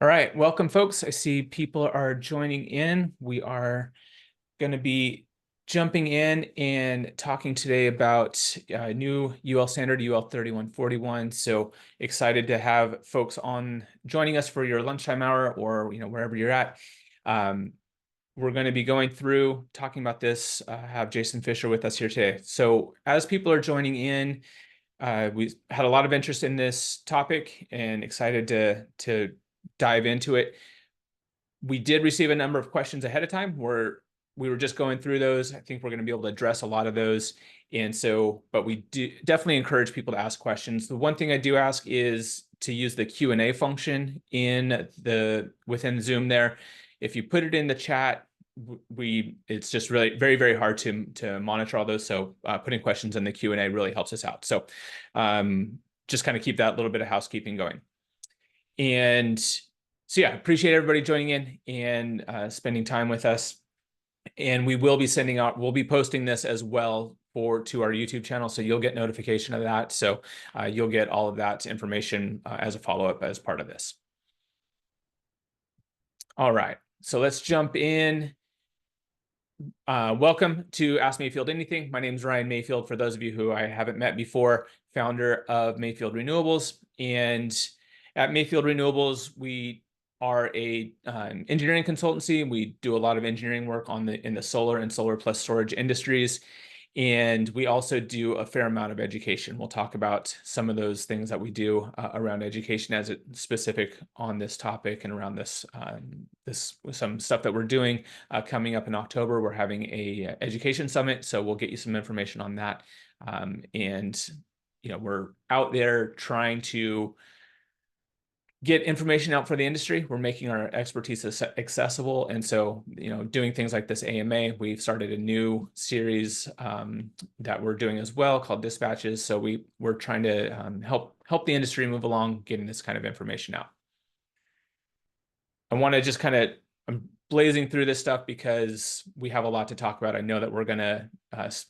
All right, welcome folks. I see people are joining in. We are going to be jumping in and talking today about new UL standard UL3141. So excited to have folks on joining us for your lunchtime hour or wherever you're at. We're going to be going through talking about this. Have Jason Fisher with us here today. So as people are joining in, we had a lot of interest in this topic and excited to dive into it. We did receive a number of questions ahead of time where we were just going through those. I think we're going to be able to address a lot of those. And so, but we do definitely encourage people to ask questions. The one thing I do ask is to use the Q&A function within Zoom there. If you put it in the chat, it's just really very, very hard to monitor all those. So putting questions in the Q&A really helps us out. So just kind of keep that little bit of housekeeping going. And so yeah, appreciate everybody joining in and spending time with us. And we will be we'll be posting this as well to our YouTube channel. So you'll get notification of that. So you'll get all of that information as a follow-up as part of this. All right, so let's jump in. Welcome to Ask Mayfield Anything. My name is Ryan Mayfield. For those of you who I haven't met before, founder of Mayfield Renewables. And at Mayfield Renewables, we are a engineering consultancy. We do a lot of engineering work in the solar and solar plus storage industries. And we also do a fair amount of education. We'll talk about some of those things that we do around education as it's specific on this topic and around some stuff that we're doing coming up in October. We're having a education summit, so we'll get you some information on that. And we're out there trying to get information out for the industry. We're making our expertise accessible. And so, doing things like this AMA, we've started a new series that we're doing as well called Dispatches. So we're trying to help the industry move along, getting this kind of information out. I want to just I'm blazing through this stuff because we have a lot to talk about. I know that we're going to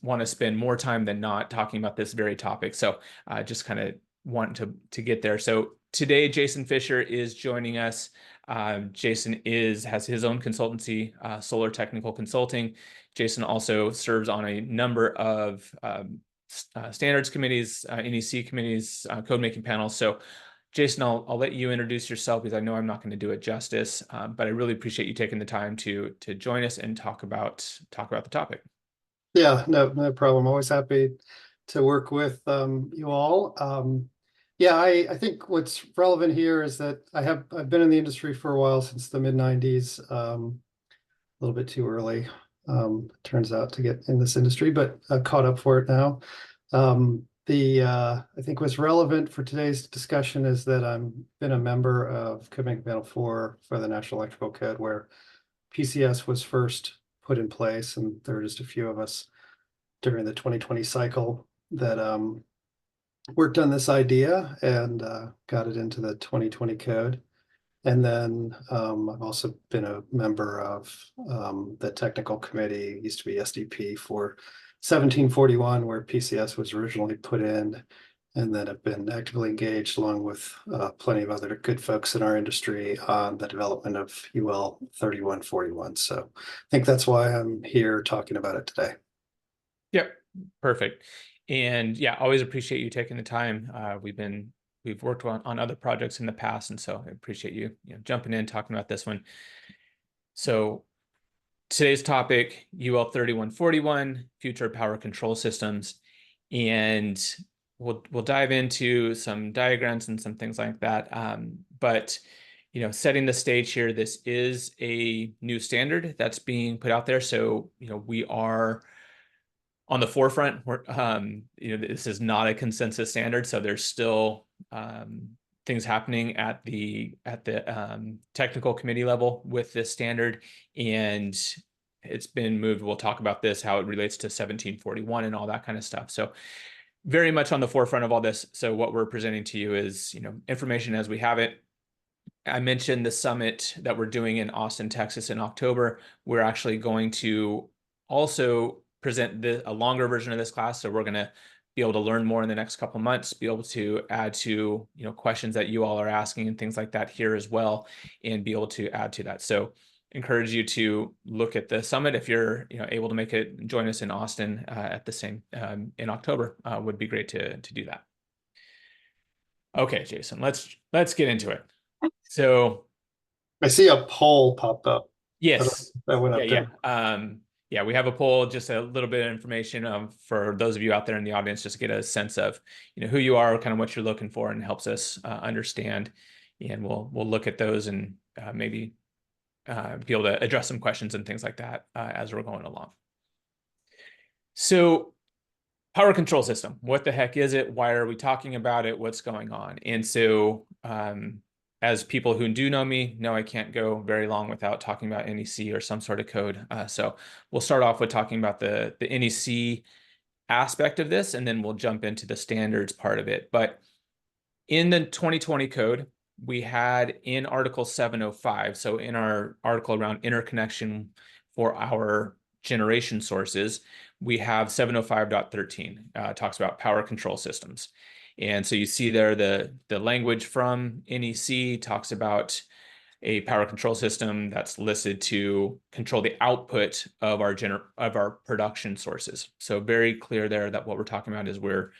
want to spend more time than not talking about this very topic. So just kind of want to get there. So today, Jason Fisher is joining us. Jason has his own consultancy, Solar Technical Consulting. Jason also serves on a number of standards committees, NEC committees, code making panels. So Jason, I'll let you introduce yourself because I know I'm not going to do it justice, but I really appreciate you taking the time to join us and talk about the topic. Yeah, no problem. Always happy to work with you all. Yeah, I think what's relevant here is that I've been in the industry for a while, since the mid-90s, a little bit too early, turns out, to get in this industry, but I've caught up for it now. I think what's relevant for today's discussion is that I've been a member of Code Making Panel 4 for the National Electrical Code, where PCS was first put in place, and there were just a few of us during the 2020 cycle that worked on this idea and got it into the 2020 code. And then I've also been a member of the technical committee, used to be SDP, for 1741, where PCS was originally put in, and then have been actively engaged along with plenty of other good folks in our industry on the development of UL3141. So I think that's why I'm here talking about it today. Yep, perfect. And yeah, always appreciate you taking the time. We've worked on other projects in the past, and so I appreciate you jumping in, talking about this one. So today's topic, UL3141, future power control systems, and we'll dive into some diagrams and some things like that. But setting the stage here, this is a new standard that's being put out there. So we are on the forefront. This is not a consensus standard, so there's still things happening at the technical committee level with this standard, and it's been moved. We'll talk about this, how it relates to 1741 and all that kind of stuff. So very much on the forefront of all this. So what we're presenting to you is information as we have it. I mentioned the summit that we're doing in Austin, Texas in October. We're actually going to also present a longer version of this class. So we're going to be able to learn more in the next couple of months, be able to add to, questions that you all are asking and things like that here as well, and be able to add to that. So encourage you to look at the summit if you're able to make it. Join us in Austin at the same in October. Would be great to do that. Okay, Jason, let's get into it. So I see a poll popped up. yes, That went up there. yeah, we have a poll, just a little bit of information for those of you out there in the audience, just to get a sense of who you are, kind of what you're looking for, and helps us understand. And we'll look at those and maybe be able to address some questions and things like that as we're going along. So power control system, what the heck is it? Why are we talking about it? What's going on? And so as people who do know me know, I can't go very long without talking about NEC or some sort of code. So we'll start off with talking about the NEC aspect of this, and then we'll jump into the standards part of it. But in the 2020 code, we had in Article 705, so in our article around interconnection for our generation sources, we have 705.13, talks about power control systems. And so you see there the language from NEC talks about a power control system that's listed to control the output of our production sources. So very clear there that what we're talking about is we're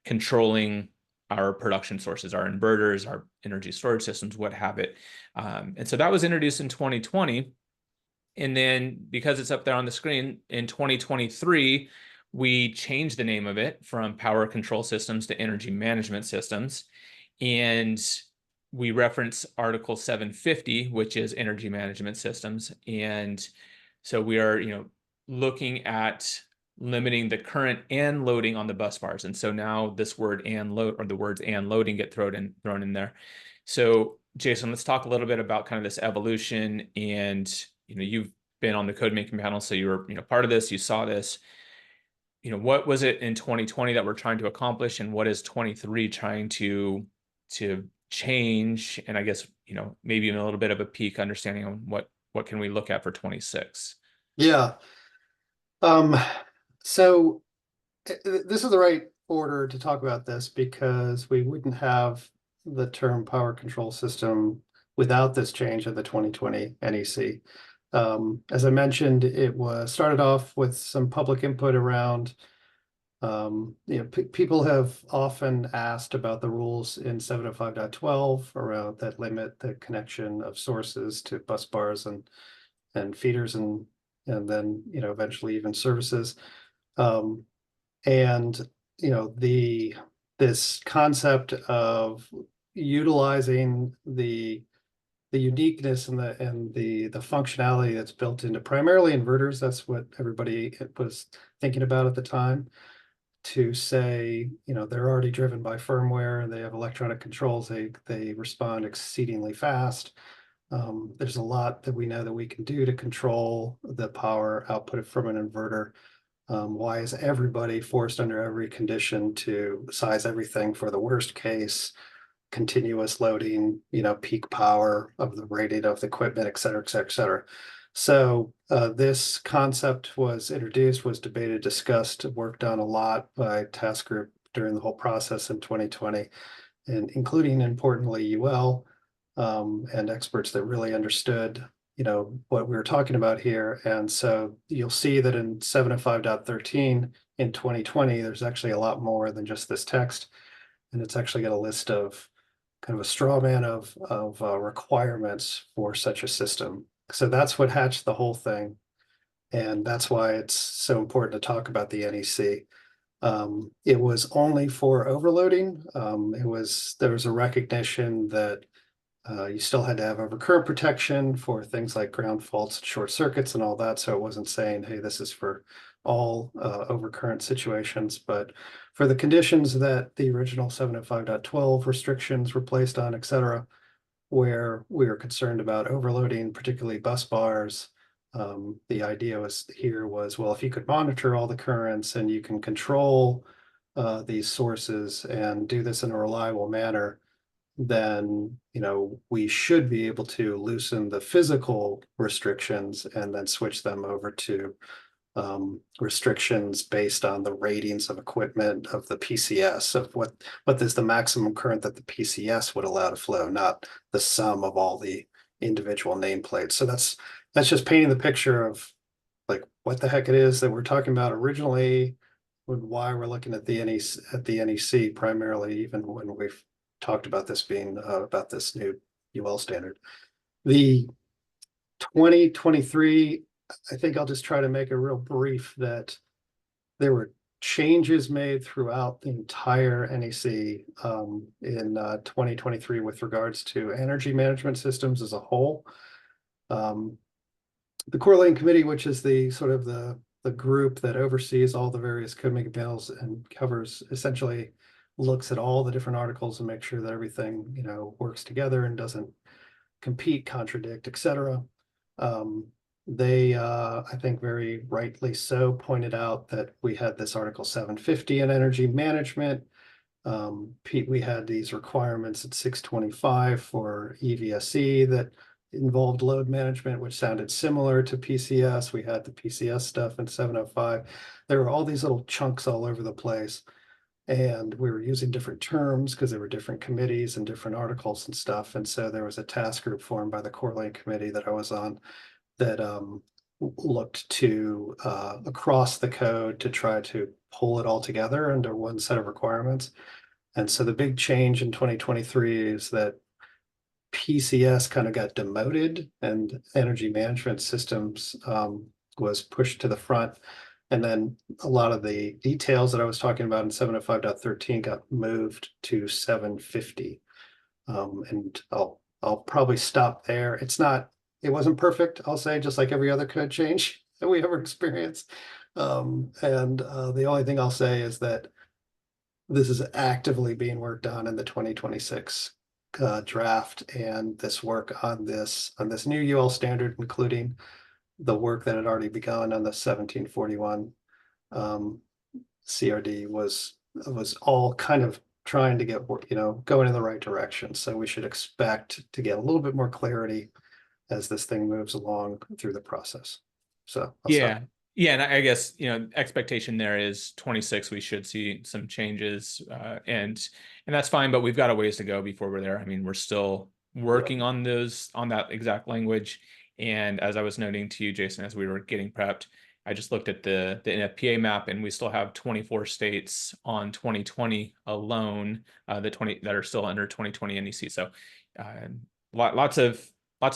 controlling our production sources, our inverters, our energy storage systems, what have it. And so that was introduced in 2020. And then because it's up there on the screen, in 2023, we changed the name of it from power control systems to energy management systems. And we reference Article 750, which is energy management systems. And so we are, looking at limiting the current and loading on the bus bars. And so now this word and load, or the words and loading, get thrown in there. So Jason, let's talk a little bit about kind of this evolution. And you've been on the code making panel, so you were part of this, you saw this. What was it in 2020 that we're trying to accomplish, and what is 23 trying to change? And I guess maybe even a little bit of a peek understanding on what can we look at for 26. Yeah. So this is the right order to talk about this, because we wouldn't have the term power control system without this change of the 2020 NEC. As I mentioned, it was started off with some public input around, people have often asked about the rules in 705.12 around that limit the connection of sources to bus bars and feeders and then eventually even services. And this concept of utilizing the uniqueness and the functionality that's built into primarily inverters, that's what everybody was thinking about at the time, to say, they're already driven by firmware and they have electronic controls, they respond exceedingly fast. There's a lot that we know that we can do to control the power output from an inverter. Why is everybody forced under every condition to size everything for the worst case, continuous loading, peak power of the rating of the equipment, et cetera, et cetera, et cetera. So this concept was introduced, was debated, discussed, worked on a lot by task group during the whole process in 2020, and including, importantly, UL and experts that really understood what we were talking about here. And so you'll see that in 705.13 in 2020, there's actually a lot more than just this text. And it's actually got a list of kind of a straw man of requirements for such a system. So that's what hatched the whole thing. And that's why it's so important to talk about the NEC. It was only for overloading. There was a recognition that you still had to have overcurrent protection for things like ground faults, short circuits, and all that. So it wasn't saying, hey, this is for all overcurrent situations, but for the conditions that the original 705.12 restrictions were placed on, et cetera, where we were concerned about overloading, particularly bus bars. The idea was, well, if you could monitor all the currents and you can control these sources and do this in a reliable manner, then we should be able to loosen the physical restrictions and then switch them over to restrictions based on the ratings of equipment of the PCS of what is the maximum current that the PCS would allow to flow, not the sum of all the individual nameplates. So that's just painting the picture of like what the heck it is that we're talking about originally, and why we're looking at the NEC primarily, even when we've talked about this being about this new UL standard. The 2023, I think I'll just try to make a real brief that there were changes made throughout the entire NEC in 2023 with regards to energy management systems as a whole. The Correlating Committee, which is the sort of the group that oversees all the various code-making panels and covers, essentially looks at all the different articles and makes sure that everything, you know, works together and doesn't compete, contradict, etc. They, I think very rightly so, pointed out that we had this Article 750 in energy management. We had these requirements at 625 for EVSE that involved load management, which sounded similar to PCS. We had the PCS stuff in 705. There were all these little chunks all over the place. And we were using different terms because there were different committees and different articles and stuff. And so there was a task group formed by the Correlating Committee that I was on that looked to across the code to try to pull it all together under one set of requirements. And so the big change in 2023 is that PCS kind of got demoted and energy management systems was pushed to the front. And then a lot of the details that I was talking about in 705.13 got moved to 750. And I'll probably stop there. It wasn't perfect, I'll say, just like every other code change that we ever experienced. The only thing I'll say is that this is actively being worked on in the 2026 draft, and this work on this new UL standard, including the work that had already begun on the 1741 CRD, was all kind of trying to get, you know, going in the right direction. So we should expect to get a little bit more clarity as this thing moves along through the process. So yeah. And I guess, you know, expectation there is 26, we should see some changes, and that's fine, but we've got a ways to go before we're there. I mean, we're still working on that exact language. And as I was noting to you, Jason, as we were getting prepped, I just looked at the NFPA map, and we still have 24 states on 2020 alone, that are still under 2020 NEC. So lots of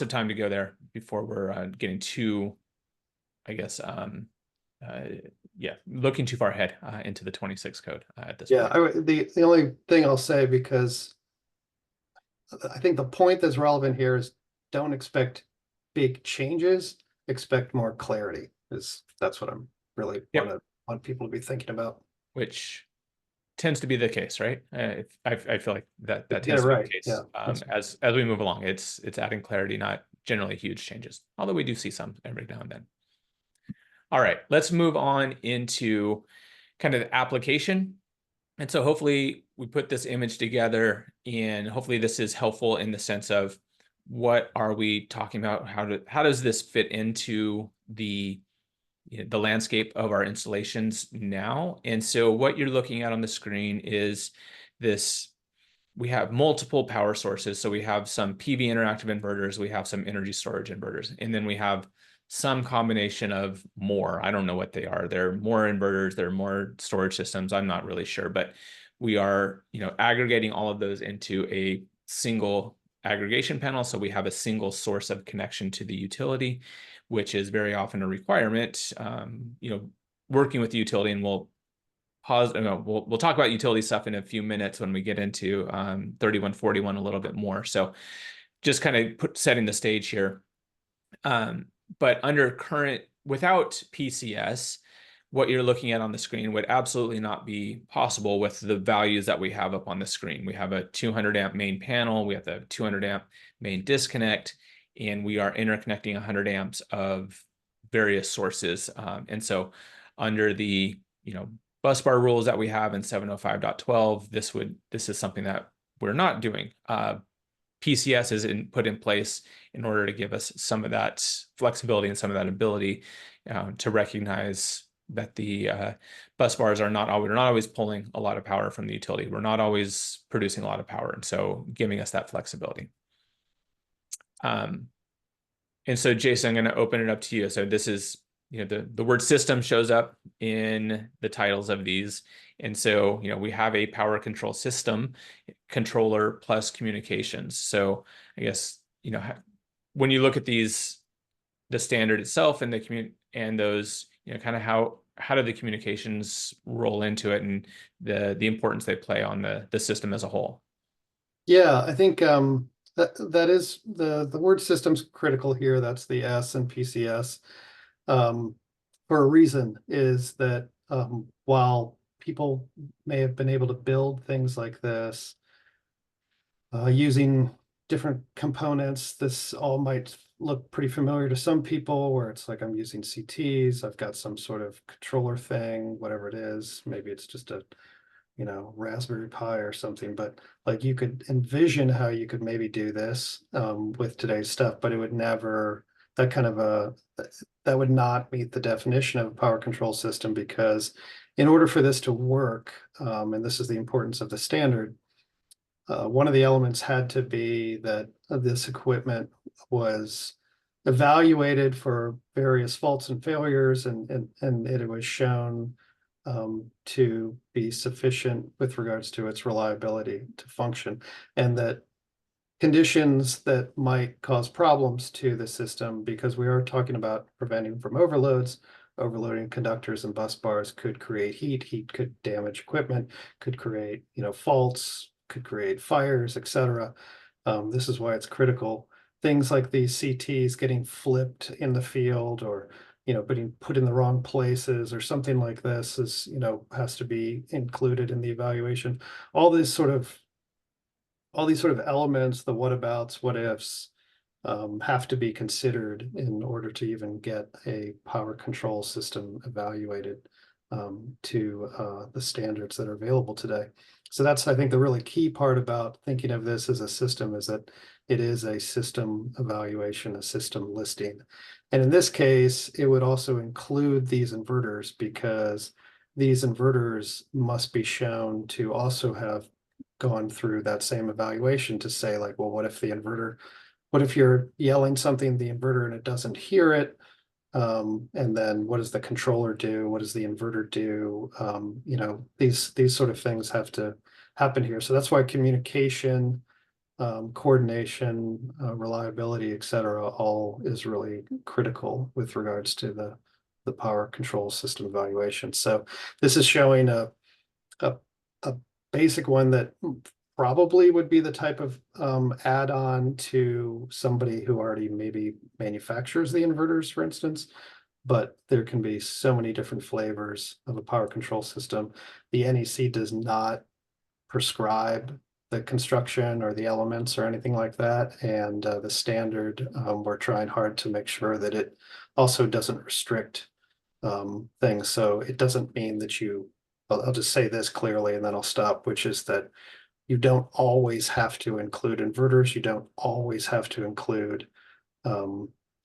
time to go there before we're getting too, I guess, looking too far ahead into the 26 code at this point. The only thing I'll say, because I think the point that's relevant here is don't expect big changes, expect more clarity. That's what I'm really want people to be thinking about. Which tends to be the case, right? I feel like that tends to be the case. Yeah, as we move along, it's adding clarity, not generally huge changes, although we do see some every now and then. All right, let's move on into kind of the application. And so hopefully we put this image together, and hopefully this is helpful in the sense of what are we talking about? How does this fit into the landscape of our installations now? And so what you're looking at on the screen is this. We have multiple power sources. So we have some PV interactive inverters, we have some energy storage inverters, and then we have some combination of more. I don't know what they are. There are more inverters, there are more storage systems. I'm not really sure, but we are, you know, aggregating all of those into a single aggregation panel. So we have a single source of connection to the utility, which is very often a requirement. You know, working with the utility, and we'll talk about utility stuff in a few minutes when we get into 3141 a little bit more. So just kind of setting the stage here. But without PCS, what you're looking at on the screen would absolutely not be possible with the values that we have up on the screen. We have a 200 amp main panel, we have the 200 amp main disconnect, and we are interconnecting 100 amps of various sources. And so under the, you know, busbar rules that we have in 705.12, this is something that we're not doing. PCS is put in place in order to give us some of that flexibility and some of that ability to recognize that the bus bars are not always pulling a lot of power from the utility. We're not always producing a lot of power, and so giving us that flexibility. And so, Jason, I'm going to open it up to you. So this is, the word system shows up in the titles of these. And so, we have a power control system, controller plus communications. So I guess, when you look at these, the standard itself and those, kind of how do the communications roll into it, and the importance they play on the system as a whole? Yeah, I think that is the word system's critical here. That's the S in PCS. For a reason is that while people may have been able to build things like this using different components, this all might look pretty familiar to some people, where it's like, I'm using CTs, I've got some sort of controller thing, whatever it is. Maybe it's just a Raspberry Pi or something, but like you could envision how you could maybe do this with today's stuff, but it would never, that would not meet the definition of a power control system, because in order for this to work, and this is the importance of the standard, one of the elements had to be that this equipment was evaluated for various faults and failures, and it was shown to be sufficient with regards to its reliability to function, and that conditions that might cause problems to the system, because we are talking about preventing from overloads. Overloading conductors and bus bars could create heat. Heat could damage equipment, could create, faults, could create fires, etc. This is why it's critical. Things like these CTs getting flipped in the field, or being put in the wrong places, or something like this is, has to be included in the evaluation. All these sort of elements, the whatabouts, what ifs, have to be considered in order to even get a power control system evaluated to the standards that are available today. So that's, I think, the really key part about thinking of this as a system, is that it is a system evaluation, a system listing. And in this case, it would also include these inverters, because these inverters must be shown to also have gone through that same evaluation to say, like, well, what if you're yelling something at the inverter and it doesn't hear it? And then what does the controller do? What does the inverter do? These sort of things have to happen here. So that's why communication, coordination, reliability, etc., all is really critical with regards to the power control system evaluation. So this is showing a basic one that probably would be the type of add-on to somebody who already maybe manufactures the inverters, for instance. But there can be so many different flavors of a power control system. The NEC does not prescribe the construction or the elements or anything like that. And the standard, we're trying hard to make sure that it also doesn't restrict things. So it doesn't mean that I'll just say this clearly and then I'll stop, which is that you don't always have to include inverters. You don't always have to include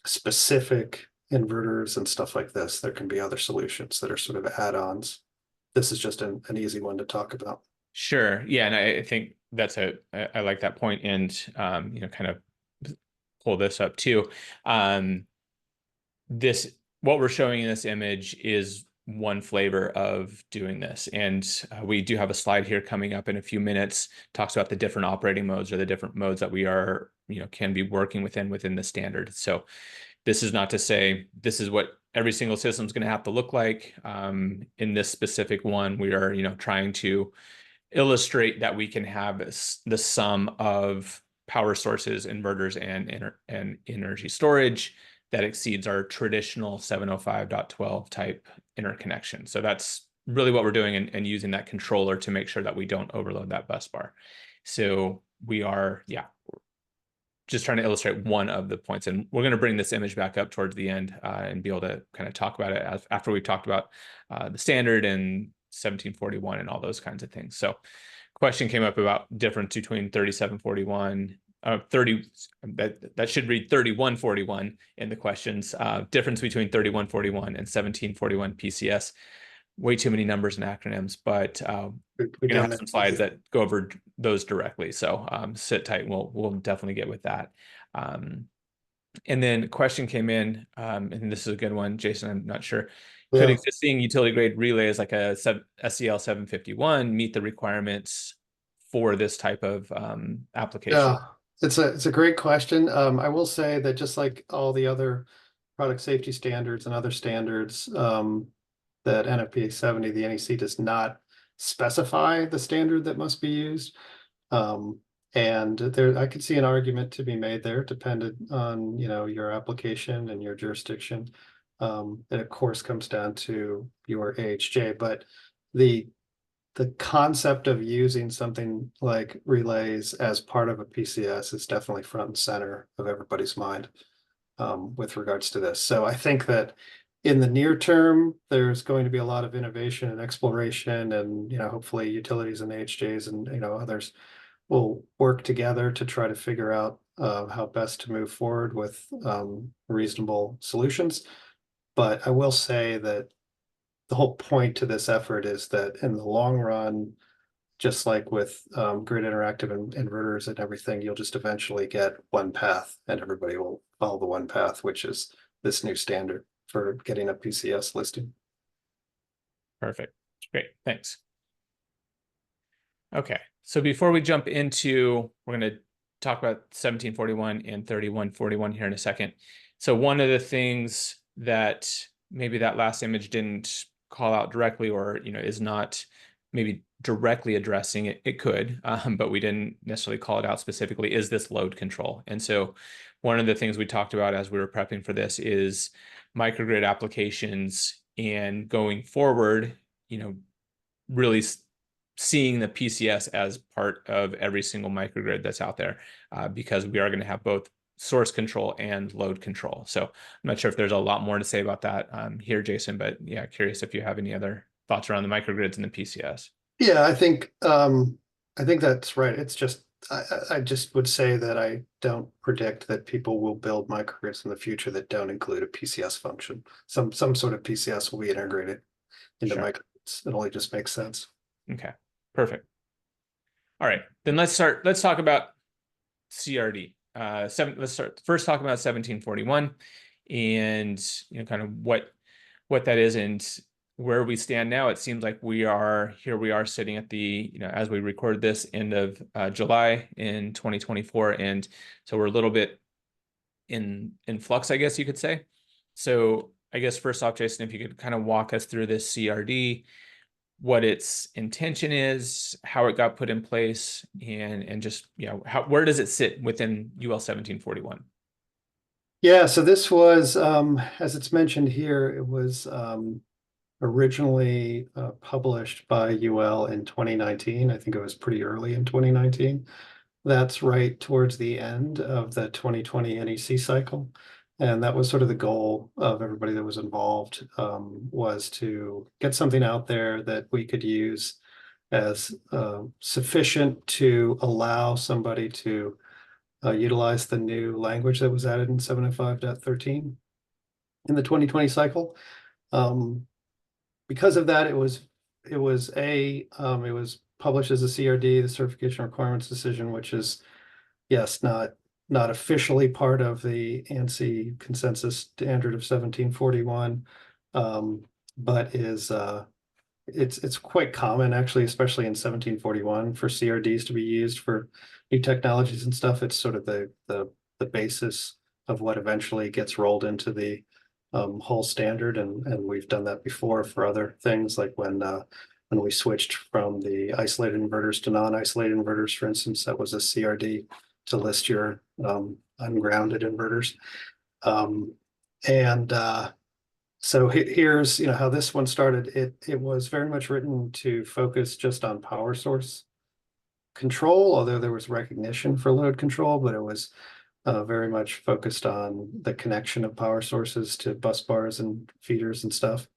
specific inverters and stuff like this. There can be other solutions that are sort of add-ons. This is just an easy one to talk about. Sure. Yeah. And I think I like that point, and, kind of pull this up too. What we're showing in this image is one flavor of doing this. And we do have a slide here coming up in a few minutes, talks about the different operating modes, or the different modes that we are, can be working within the standard. So this is not to say this is what every single system is going to have to look like. In this specific one, we are, trying to illustrate that we can have the sum of power sources, inverters, and energy storage that exceeds our traditional 705.12 type interconnection. So that's really what we're doing, and using that controller to make sure that we don't overload that bus bar. So we are, just trying to illustrate one of the points. And we're going to bring this image back up towards the end and be able to kind of talk about it after we've talked about the standard and 1741 and all those kinds of things. So question came up about difference between 3741 that should read 3141 in the questions. Difference between 3141 and 1741 PCS. Way too many numbers and acronyms, but we're gonna have some slides that go over those directly. So sit tight, and we'll definitely get with that. And then a question came in, and this is a good one, Jason. I'm not sure. Could existing utility grade relays like a SEL 751 meet the requirements for this type of application? Yeah, it's a great question. I will say that just like all the other product safety standards and other standards, that NFPA 70, the NEC does not specify the standard that must be used. And there, I could see an argument to be made there, dependent on, your application and your jurisdiction. It of course comes down to your AHJ, but the concept of using something like relays as part of a PCS is definitely front and center of everybody's mind, with regards to this. So I think that in the near term, there's going to be a lot of innovation and exploration, and hopefully utilities and AHJs and others will work together to try to figure out how best to move forward with reasonable solutions. But I will say that the whole point to this effort is that in the long run, just like with grid interactive inverters and everything, you'll just eventually get one path, and everybody will follow the one path, which is this new standard for getting a PCS listing. Perfect. Great. Thanks. Okay. So before we jump into, we're going to talk about 1741 and 3141 here in a second. So one of the things that maybe that last image didn't call out directly, or is not maybe directly addressing it, it could, but we didn't necessarily call it out specifically, is this load control. And so one of the things we talked about as we were prepping for this is microgrid applications, and going forward, really seeing the PCS as part of every single microgrid that's out there, because we are going to have both source control and load control. So I'm not sure if there's a lot more to say about that here, Jason, but yeah, curious if you have any other thoughts around the microgrids and the PCS. Yeah, I think that's right. It's just I just would say that I don't predict that people will build microgrids in the future that don't include a PCS function. Some sort of PCS will be integrated into microgrids. It only just makes sense. Okay, perfect. All right, then let's talk about CRD. Let's first talk about 1741 and kind of what that is and where we stand now. It seems like we are sitting at the, as we record this, end of July in 2024. And so we're a little bit in flux, I guess you could say. So I guess first off, Jason, if you could kind of walk us through this CRD, what its intention is, how it got put in place, and just, where does it sit within UL 1741? Yeah, so this was, as it's mentioned here, it was originally published by UL in 2019. I think it was pretty early in 2019. That's right towards the end of the 2020 NEC cycle. And that was sort of the goal of everybody that was involved, was to get something out there that we could use as sufficient to allow somebody to utilize the new language that was added in 705.13 in the 2020 cycle. Because of that, it was published as a CRD, the Certification Requirements Decision, which is, yes, not officially part of the ANSI consensus standard of 1741, but is it's quite common, actually, especially in 1741, for CRDs to be used for new technologies and stuff. It's sort of the basis of what eventually gets rolled into the whole standard, and we've done that before for other things, like when we switched from the isolated inverters to non-isolated inverters, for instance. That was a CRD to list your ungrounded inverters. So here's how this one started. It was very much written to focus just on power source control, although there was recognition for load control, but it was very much focused on the connection of power sources to bus bars and feeders and stuff.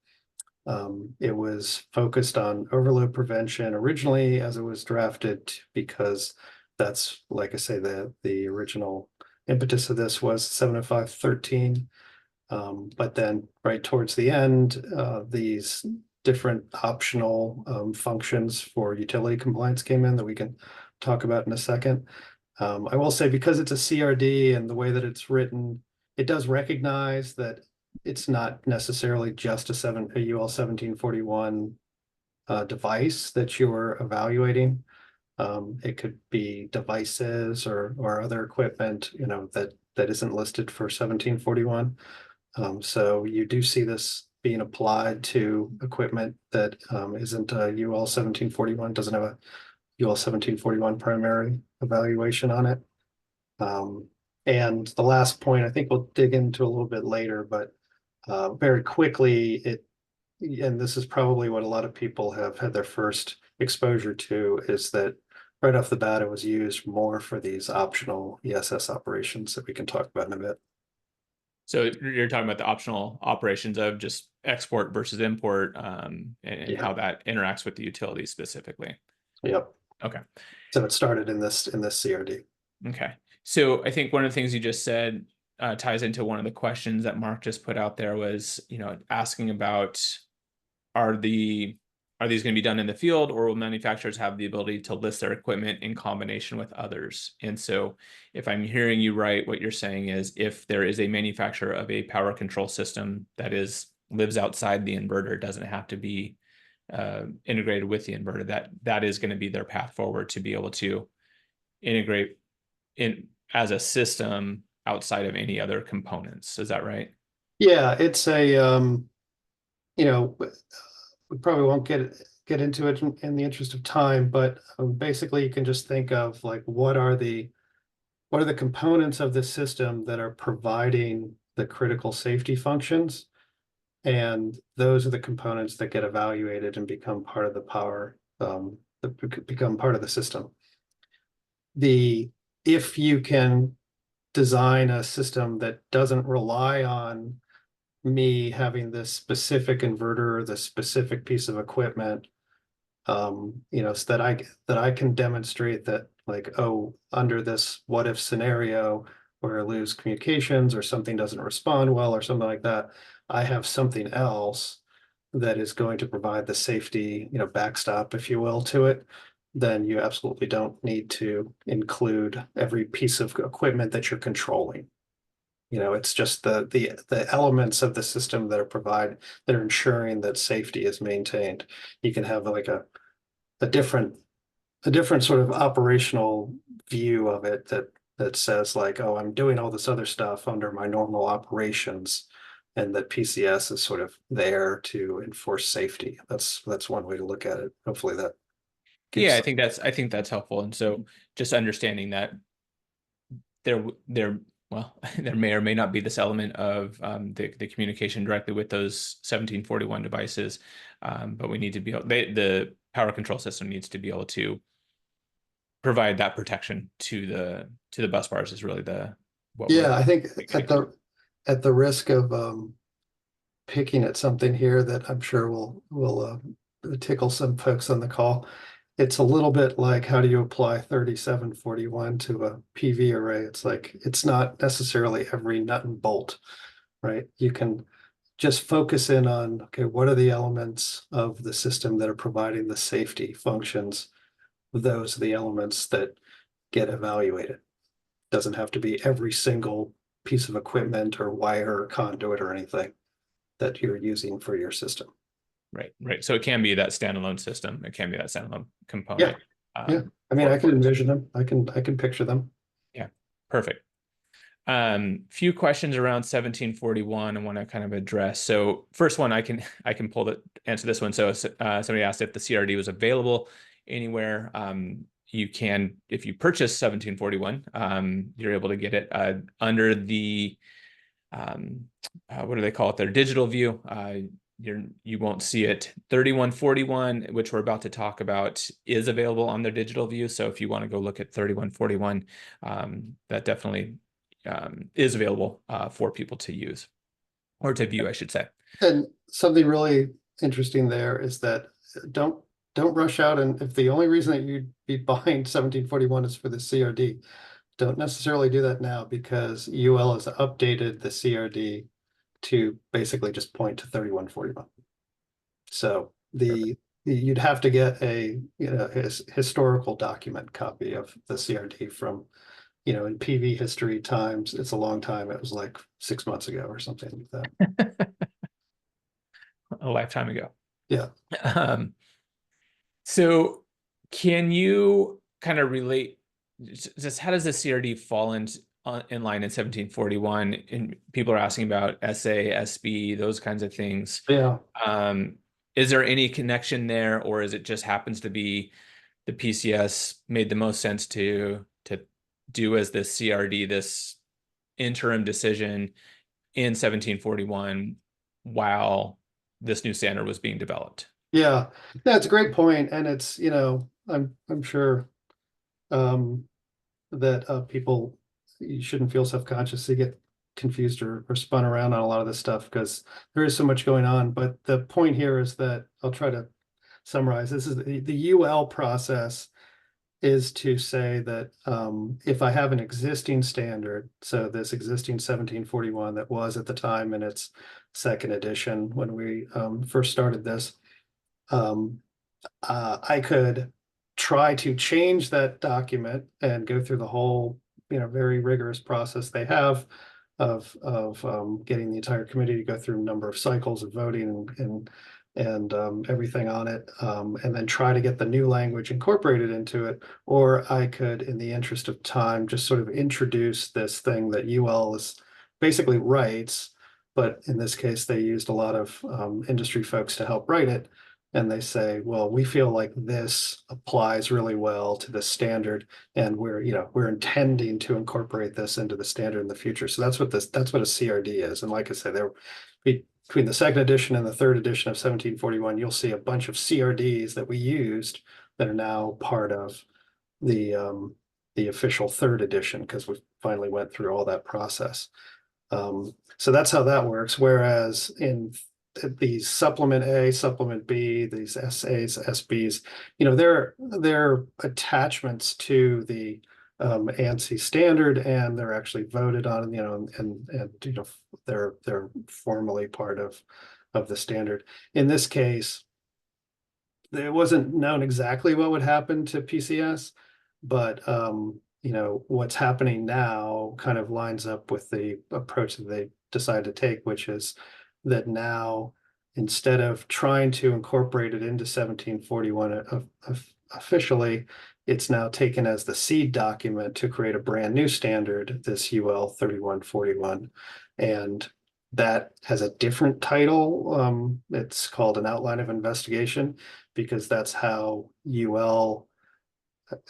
It was focused on overload prevention originally as it was drafted, because that's, like I say, the original impetus of this was 70513. But then right towards the end, these different optional functions for utility compliance came in that we can talk about in a second. I will say, because it's a CRD and the way that it's written, it does recognize that it's not necessarily just a UL 1741 device that you're evaluating. It could be devices or other equipment, that isn't listed for 1741. So you do see this being applied to equipment that isn't a UL 1741, doesn't have a UL 1741 primary evaluation on it. And the last point, I think we'll dig into a little bit later, but very quickly, and this is probably what a lot of people have had their first exposure to, is that right off the bat, it was used more for these optional ESS operations that we can talk about in a bit. So you're talking about the optional operations of just export versus import, and Yeah. how that interacts with the utility specifically. Yep. Okay. So it started in this CRD. Okay. So I think one of the things you just said ties into one of the questions that Mark just put out there was, asking about, are these going to be done in the field, or will manufacturers have the ability to list their equipment in combination with others? And so if I'm hearing you right, what you're saying is, if there is a manufacturer of a power control system that lives outside the inverter, doesn't have to be integrated with the inverter, that is going to be their path forward to be able to integrate in as a system outside of any other components. Is that right? Yeah, it's we probably won't get into it in the interest of time, but basically you can just think of, like, what are the components of the system that are providing the critical safety functions, and those are the components that get evaluated and become part of the power, that become part of the system. If you can design a system that doesn't rely on me having this specific inverter, this specific piece of equipment, so that I can demonstrate that, like, oh, under this what if scenario where I lose communications or something doesn't respond well or something like that, I have something else that is going to provide the safety, backstop, if you will, to it. Then you absolutely don't need to include every piece of equipment that you're controlling. It's just the elements of the system that are ensuring that safety is maintained. You can have like a different sort of operational view of it that says, like, oh, I'm doing all this other stuff under my normal operations, and that PCS is sort of there to enforce safety. That's one way to look at it. Hopefully that Yeah, I think that's helpful. And so just understanding that there there may or may not be this element of the communication directly with those 1741 devices, but we need to be the power control system needs to be able to provide that protection to the bus bars is really I think at the risk of picking at something here that I'm sure will tickle some folks on the call. It's a little bit like, how do you apply 3741 to a PV array? It's like, it's not necessarily every nut and bolt, right? You can just focus in on, okay, what are the elements of the system that are providing the safety functions? Those are the elements that get evaluated. Doesn't have to be every single piece of equipment or wire or conduit or anything that you're using for your system. Right. So it can be that standalone system. It can be that standalone component. Yeah. I mean, I can envision them. I can picture them. Yeah. Perfect. Few questions around 1741 I want to kind of address. So first one, I can answer this one. So somebody asked if the CRD was available anywhere. You can, if you purchase 1741, you're able to get it under the what do they call it? Their digital view. You won't see it. 3141, which we're about to talk about, is available on their digital view. So if you want to go look at 3141, that definitely is available for people to use, or to view, I should say. And something really interesting there is that don't don't rush out. And if the only reason that you'd be buying 1741 is for the CRD, don't necessarily do that now, because UL has updated the CRD to basically just point to 3141. So you'd have to get a historical document copy of the CRD from, in PV history times. It's a long time. It was like 6 months ago or something like that. A lifetime ago. Yeah. So can you kind of relate just how does the CRD fall in line in 1741? And people are asking about SA, SB, those kinds of things. Yeah. Is there any connection there, or is it just happens to be the PCS made the most sense to do as the CRD, this interim decision in 1741 while this new standard was being developed? Yeah, that's a great point. And it's, I'm sure that people, you shouldn't feel self-conscious to get confused or spun around on a lot of this stuff, because there is so much going on. But the point here is that I'll try to summarize. This is the UL process is to say that if I have an existing standard, so this existing 1741 that was at the time in its second edition when we first started this, I could try to change that document and go through the whole, very rigorous process they have of getting the entire committee to go through a number of cycles of voting and everything on it, and then try to get the new language incorporated into it. Or I could, in the interest of time, just sort of introduce this thing that UL is basically writes, but in this case, they used a lot of industry folks to help write it. And they say, well, we feel like this applies really well to the standard, and we're intending to incorporate this into the standard in the future. So that's what a CRD is. And like I said, between the second edition and the third edition of 1741, you'll see a bunch of CRDs that we used that are now part of the official third edition, because we finally went through all that process. So that's how that works. Whereas in the supplement A, supplement B, these SAs, SBs, they're attachments to the ANSI standard, and they're actually voted on, and they're formally part of the standard. In this case, it wasn't known exactly what would happen to PCS, but what's happening now kind of lines up with the approach that they decided to take, which is that now, instead of trying to incorporate it into 1741 officially, it's now taken as the seed document to create a brand new standard, this UL3141. And that has a different title. It's called an outline of investigation, because that's how UL,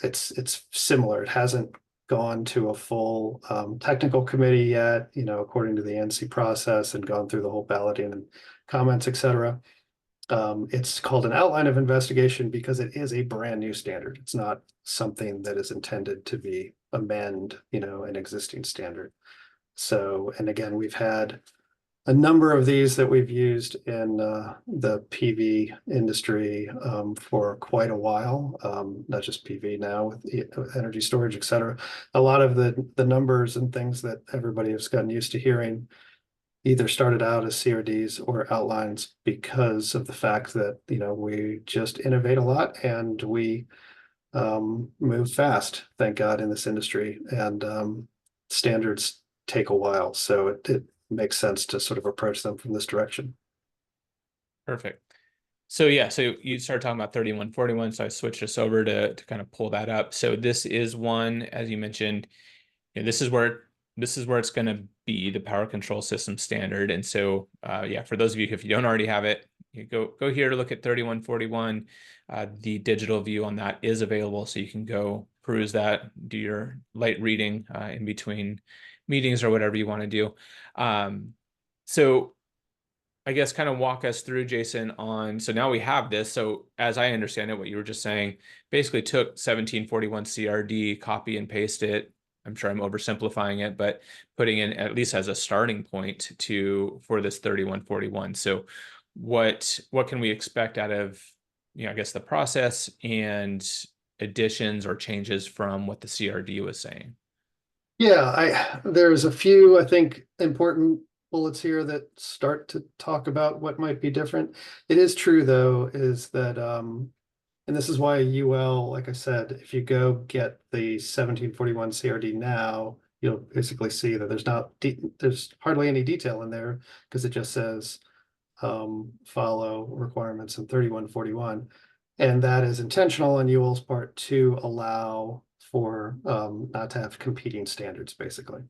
it's similar. It hasn't gone to a full technical committee yet, according to the ANSI process, and gone through the whole balloting and comments, etc. It's called an outline of investigation because it is a brand new standard. It's not something that is intended to be amend, an existing standard. So, and again, we've had a number of these that we've used in the PV industry for quite a while, not just PV now, with energy storage, et cetera. A lot of the numbers and things that everybody has gotten used to hearing either started out as CRDs or outlines, because of the fact that, we just innovate a lot, and we move fast, thank God, in this industry, and standards take a while. So it makes sense to sort of approach them from this direction. Perfect. So yeah, so you started talking about 3141, so I switched us over to kind of pull that up. So this is one, as you mentioned, this is where it's going to be the power control system standard. And so yeah, for those of you, if you don't already have it, you go here to look at 3141. The digital view on that is available, so you can go peruse that, do your light reading in between meetings or whatever you want to do. So I guess kind of walk us through, Jason, on, so now we have this. So as I understand it, what you were just saying, basically took 1741 CRD, copy and paste it. I'm sure I'm oversimplifying it, but putting in at least as a starting point for this 3141. So what can we expect out of I guess the process and additions or changes from what the CRD was saying. Yeah, there's a few, I think, important bullets here that start to talk about what might be different. It is true, though, is that, and this is why UL, like I said, if you go get the 1741 CRD now, you'll basically see that there's hardly any detail in there because it just says follow requirements in 3141. And that is intentional on UL's part to allow for not to have competing standards, basically.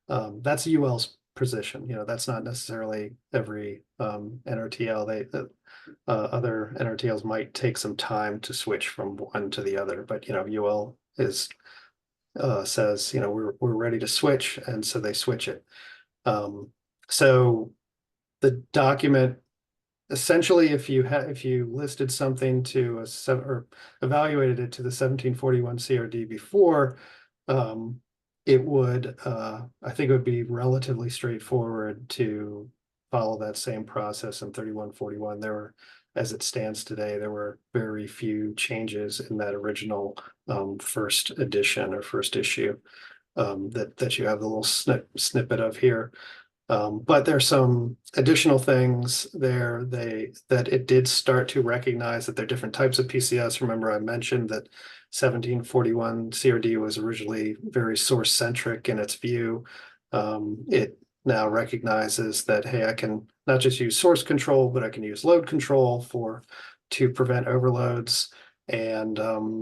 That's UL's position. That's not necessarily every NRTL. Other NRTLs might take some time to switch from one to the other, but UL says we're ready to switch, and so they switch it. So the document essentially, if you listed something to or evaluated it to the 1741 CRD before, it would I think it would be relatively straightforward to follow that same process in 3141. As it stands today, there were very few changes in that original first edition or first issue that you have the little snippet of here. But there's some additional things there that it did start to recognize that there are different types of PCS. Remember, I mentioned that 1741 CRD was originally very source centric in its view. It now recognizes that, hey, I can not just use source control, but I can use load control to prevent overloads. And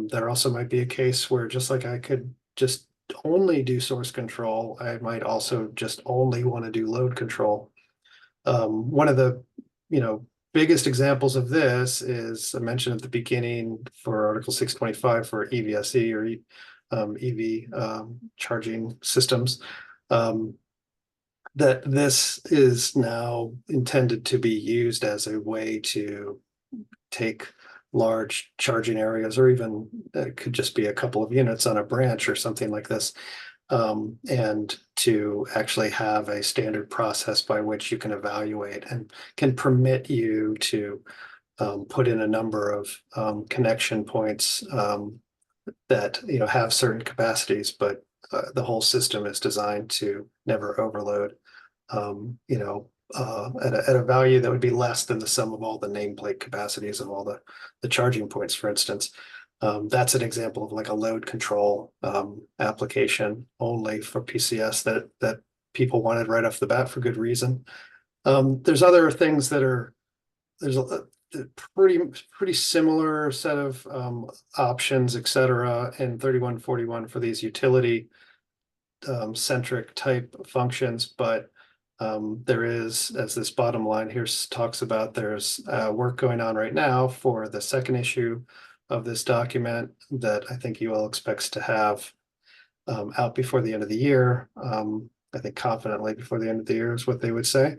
there also might be a case where, just like I could just only do source control, I might also just only want to do load control. One of the biggest examples of this is I mentioned at the beginning for Article 625 for EVSE or EV charging systems, that this is now intended to be used as a way to take large charging areas, or even it could just be a couple of units on a branch or something like this, and to actually have a standard process by which you can evaluate and can permit you to put in a number of connection points that have certain capacities, but the whole system is designed to never overload. At a value that would be less than the sum of all the nameplate capacities of all the charging points, for instance. That's an example of like a load control application only for PCS that people wanted right off the bat for good reason. There's other things there's a pretty similar set of options, et cetera, in 3141 for these utility centric type functions, but there is, as this bottom line here talks about, there's work going on right now for the second issue of this document that I think UL expects to have out before the end of the year. I think confidently before the end of the year is what they would say,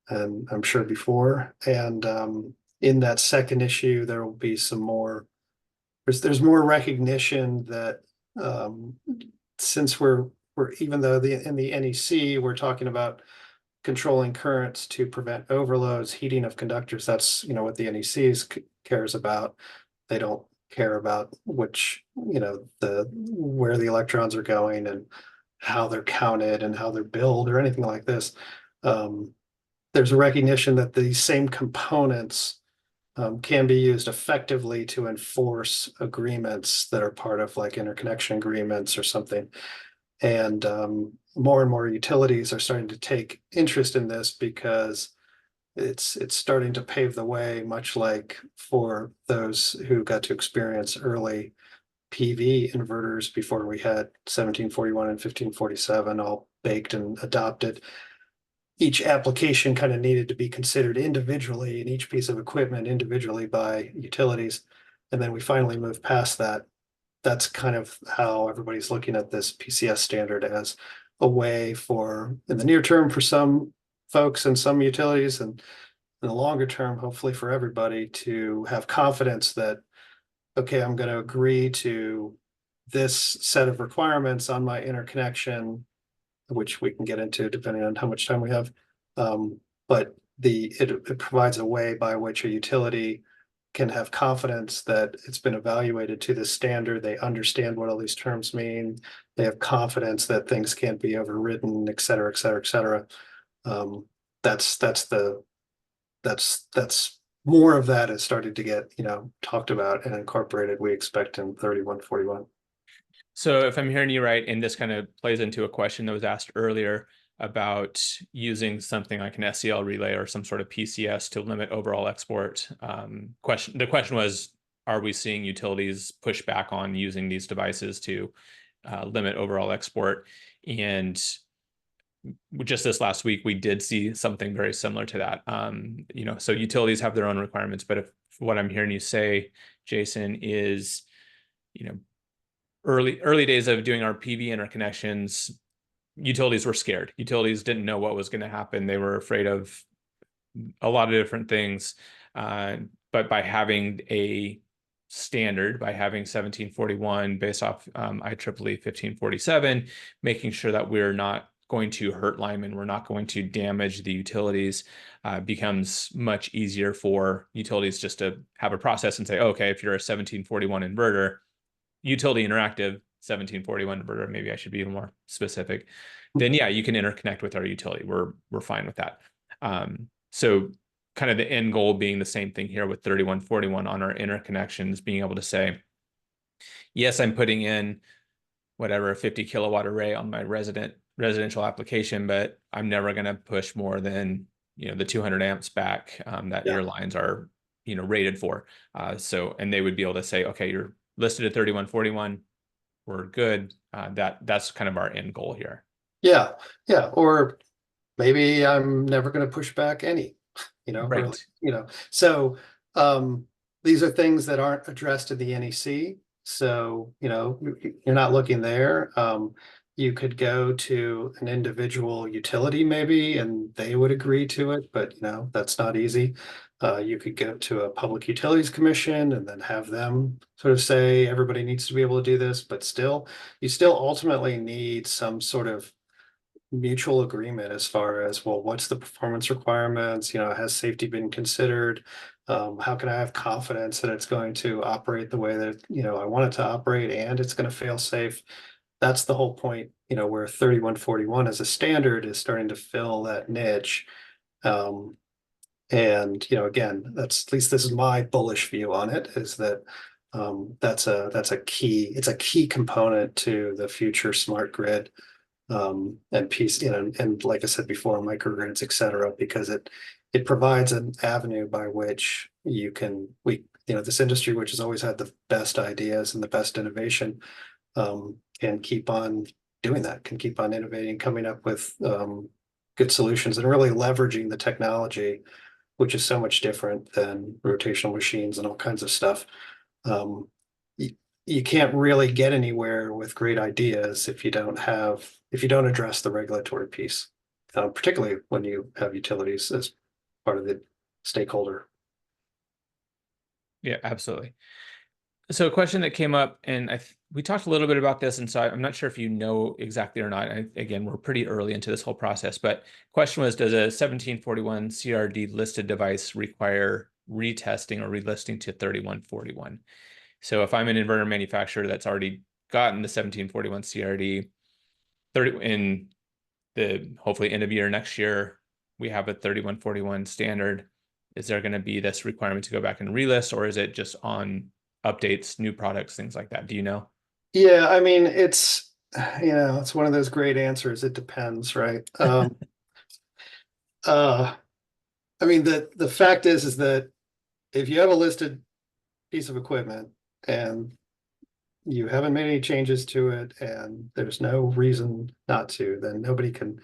and I'm sure before. And in that second issue, there will be some more. There's more recognition that since we're even though in the NEC we're talking about controlling currents to prevent overloads, heating of conductors, that's what the NEC cares about. They don't care about which where the electrons are going and how they're counted and how they're billed or anything like this. There's a recognition that these same components can be used effectively to enforce agreements that are part of like interconnection agreements or something. And more utilities are starting to take interest in this because it's starting to pave the way, much like for those who got to experience early PV inverters before we had 1741 and 1547 all baked and adopted. Each application kind of needed to be considered individually, and each piece of equipment individually by utilities. And then we finally moved past that. That's kind of how everybody's looking at this PCS standard as a way for, in the near term, for some folks and some utilities, and in the longer term, hopefully for everybody, to have confidence that, okay, I'm going to agree to this set of requirements on my interconnection, which we can get into depending on how much time we have. But it provides a way by which a utility can have confidence that it's been evaluated to this standard. They understand what all these terms mean. They have confidence that things can't be overridden, et cetera, et cetera, et cetera. That's more of that is starting to get, talked about and incorporated, we expect, in 3141. So if I'm hearing you right, and this kind of plays into a question that was asked earlier about using something like an SCL relay or some sort of PCS to limit overall export. The question was, are we seeing utilities push back on using these devices to limit overall export? And just this last week, we did see something very similar to that. So utilities have their own requirements, but if what I'm hearing you say, Jason, is, early days of doing our PV interconnections, utilities were scared. Utilities didn't know what was going to happen. They were afraid of a lot of different things. But by having a standard, by having 1741 based off IEEE 1547, making sure that we're not going to hurt linemen, we're not going to damage the utilities, becomes much easier for utilities just to have a process and say, okay, if you're a 1741 inverter, utility interactive 1741 inverter, maybe I should be more specific, then yeah, you can interconnect with our utility. We're fine with that. So kind of the end goal being the same thing here with 3141 on our interconnections, being able to say, yes, I'm putting in whatever, a 50 kilowatt array on my residential application, but I'm never going to push more than, the 200 amps back that your lines are, rated for. And they would be able to say, okay, you're listed at 3141, we're good. That's kind of our end goal here. Yeah. Or maybe I'm never going to push back any, Right. really, so these are things that aren't addressed in the NEC. So, you're not looking there. You could go to an individual utility maybe, and they would agree to it, but that's not easy. You could go to a Public Utilities Commission and then have them sort of say, everybody needs to be able to do this, but you still ultimately need some sort of mutual agreement as far as, well, what's the performance requirements? Has safety been considered? How can I have confidence that it's going to operate the way that, I want it to operate, and it's going to fail safe? That's the whole point, where 3141 as a standard is starting to fill that niche. And, again, that's, at least this is my bullish view on it, is that it's a key component to the future smart grid, and piece, and like I said before, microgrids, et cetera, because it provides an avenue by which this industry, which has always had the best ideas and the best innovation, can keep on doing that, can keep on innovating, coming up with good solutions, and really leveraging the technology, which is so much different than rotational machines and all kinds of stuff. You can't really get anywhere with great ideas if you don't address the regulatory piece, particularly when you have utilities as part of the stakeholder. Yeah, absolutely. So a question that came up, and we talked a little bit about this, and so I'm not sure if you know exactly or not. Again, we're pretty early into this whole process, but question was, does a 1741 CRD listed device require retesting or relisting to 3141? So if I'm an inverter manufacturer that's already gotten the 1741 CRD, in the hopefully end of year next year, we have a 3141 standard. Is there going to be this requirement to go back and relist, or is it just on updates, new products, things like that? Do you know? Yeah, I mean, it's one of those great answers. It depends, right? I mean, the fact is that if you have a listed piece of equipment and you haven't made any changes to it and there's no reason not to, then nobody can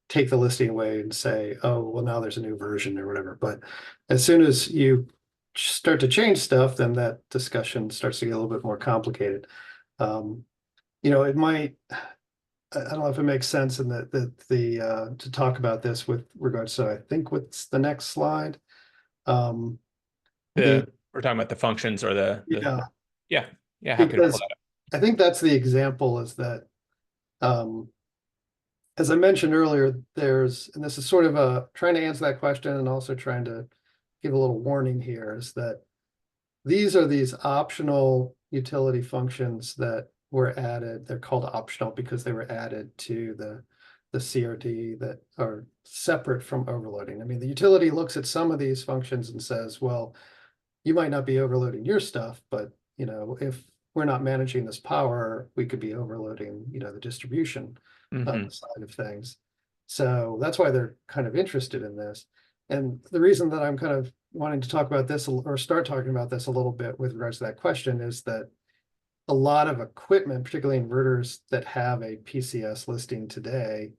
take the listing away and say, oh, well, now there's a new version or whatever. But as soon as you start to change stuff, then that discussion starts to get a little bit more complicated. It might, I don't know if it makes sense in to talk about this with regards to, I think, what's the next slide? We're talking about the functions or yeah, happy to pull because that up. I think that's the example, is that, as I mentioned earlier, and this is sort of trying to answer that question and also trying to give a little warning here, is that these are these optional utility functions that were added. They're called optional because they were added to the CRD that are separate from overloading. I mean, the utility looks at some of these functions and says, well, you might not be overloading your stuff, but if we're not managing this power, we could be overloading, the distribution Mhm. side of things. So that's why they're kind of interested in this. And the reason that I'm kind of wanting to talk about this or start talking about this a little bit with regards to that question is that a lot of equipment, particularly inverters that have a PCS listing today,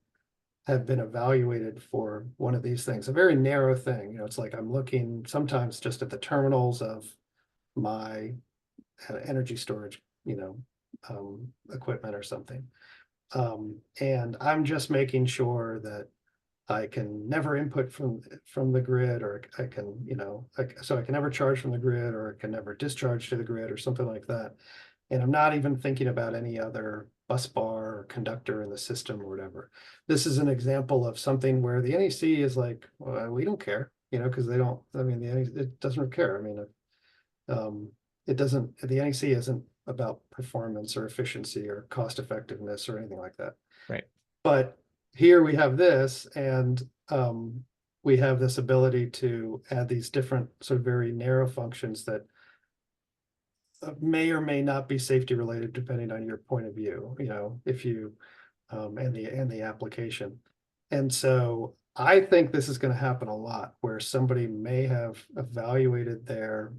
have been evaluated for one of these things, a very narrow thing. It's like I'm looking sometimes just at the terminals of my energy storage, equipment or something. And I'm just making sure that I can never input from the grid, or I can, so I can never charge from the grid, or I can never discharge to the grid or something like that. And I'm not even thinking about any other bus bar or conductor in the system or whatever. This is an example of something where the NEC is like, well, we don't care, because they don't, I mean, it doesn't care. I mean, it doesn't, the NEC isn't about performance or efficiency or cost effectiveness or anything like that. Right. But here we have this, and we have this ability to add these different sort of very narrow functions that may or may not be safety related, depending on your point of view, if you and the application. And so I think this is going to happen a lot, where somebody may have evaluated their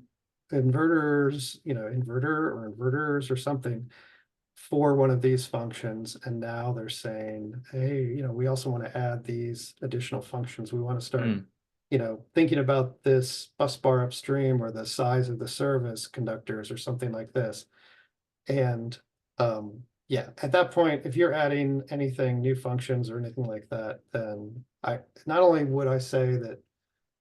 inverters, inverters or something for one of these functions. And now they're saying, hey, we also want to add these additional functions. We want to start, Mm. thinking about this bus bar upstream or the size of the service conductors or something like this. And yeah, at that point, if you're adding anything, new functions or anything like that, then not only would I say that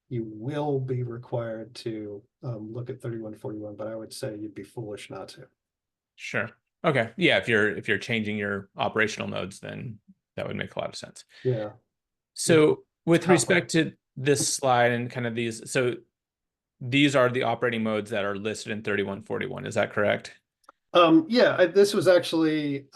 you will be required to look at 3141, but I would say you'd be foolish not to. Sure. Okay. Yeah, if you're changing your operational modes, then that would make a lot of sense. Yeah. So with Top level. respect to this slide and kind of these, so these are the operating modes that are listed in 3141. Is that correct? Yeah, this was actually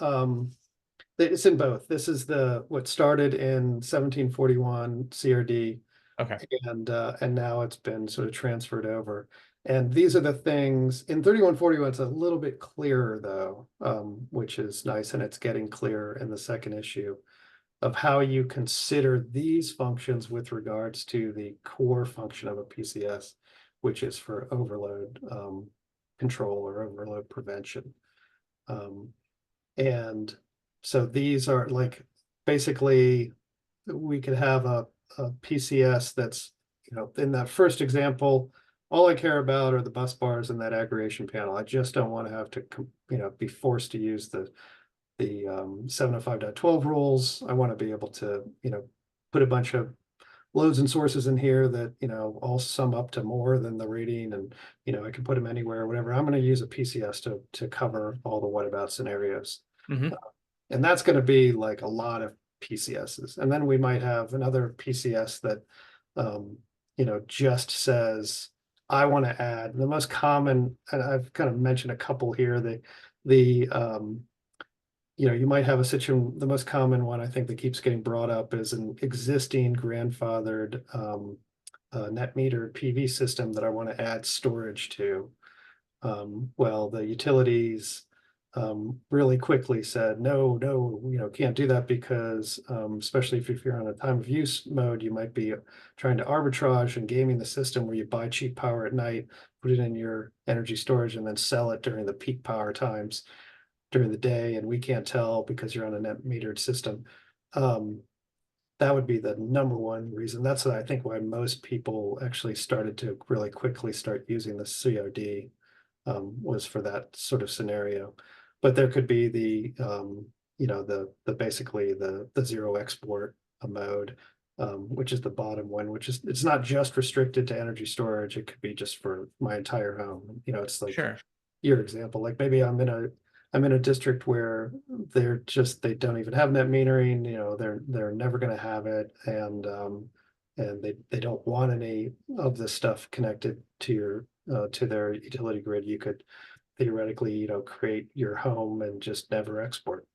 it's in both. This is what started in 1741 CRD, Okay. and now it's been sort of transferred over. And these are the things in 3141. It's a little bit clearer though, which is nice, and it's getting clearer in the second issue of how you consider these functions with regards to the core function of a PCS, which is for overload control or overload prevention. And so these are like, basically, we could have a PCS that's, in that first example, all I care about are the bus bars and that aggregation panel. I just don't want to have to, be forced to use the 705.12 rules. I want to be able to, put a bunch of loads and sources in here that, all sum up to more than the rating, and, I can put them anywhere or whatever. I'm going to use a PCS to cover all the what about scenarios. Mm-hmm. And that's going to be like a lot of PCSs. And then we might have another PCS that, just says, I want to add the most common, and I've kind of mentioned a couple here, you might have a situation, the most common one I think that keeps getting brought up is an existing grandfathered net metered PV system that I want to add storage to. Well, the utilities really quickly said, no, can't do that, because especially if you're on a time of use mode, you might be trying to arbitrage and gaming the system where you buy cheap power at night, put it in your energy storage, and then sell it during the peak power times during the day, and we can't tell because you're on a net metered system. That would be the number one reason. That's I think why most people actually started to really quickly start using the COD, was for that sort of scenario. But there could be the basically the zero export mode, which is the bottom one, which is, it's not just restricted to energy storage. It could be just for my entire home. It's like Sure. your example, like maybe I'm in a district where they don't even have net metering, they're never going to have it. And they don't want any of this stuff connected to to their utility grid, you could theoretically, create your home and just never export.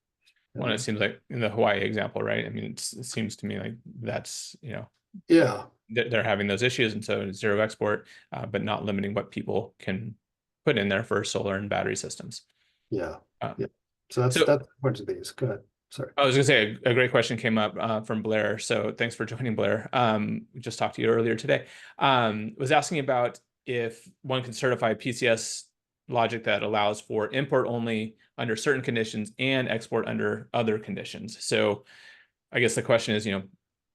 Well, it seems like in the Hawaii example, right? I mean, it seems to me like that's, Yeah, they're having those issues, and so zero export, but not limiting what people can put in there for solar and battery systems. yeah, Um, yeah. So that's so a bunch of these. Go ahead. Sorry. I was gonna say a great question came up from Blair. So thanks for joining, Blair. We just talked to you earlier today. Was asking about if one can certify PCS logic that allows for import only under certain conditions and export under other conditions. So I guess the question is,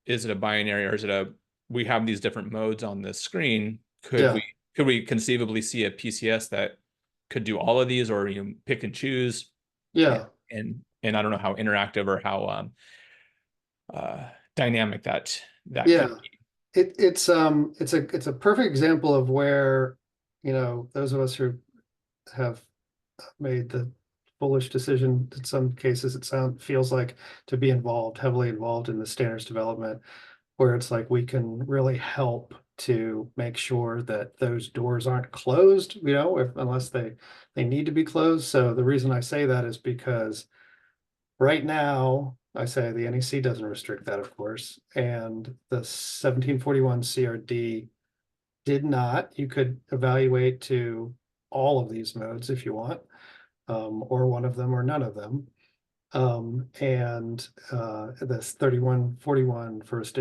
is it a binary, or is it we have these different modes on the screen? Yeah, Could we conceivably see a PCS that could do all of these, or pick and choose? yeah, And I don't know how interactive or how dynamic that yeah. could be. It's a perfect example of where, those of us who have made the foolish decision in some cases, feels like, to be heavily involved in the standards development, where it's like we can really help to make sure that those doors aren't closed, unless they need to be closed. So the reason I say that is because right now, I say the NEC doesn't restrict that, of course, and the 1741 CRD did not. You could evaluate to all of these modes if you want, or one of them or none of them. And this 3141 first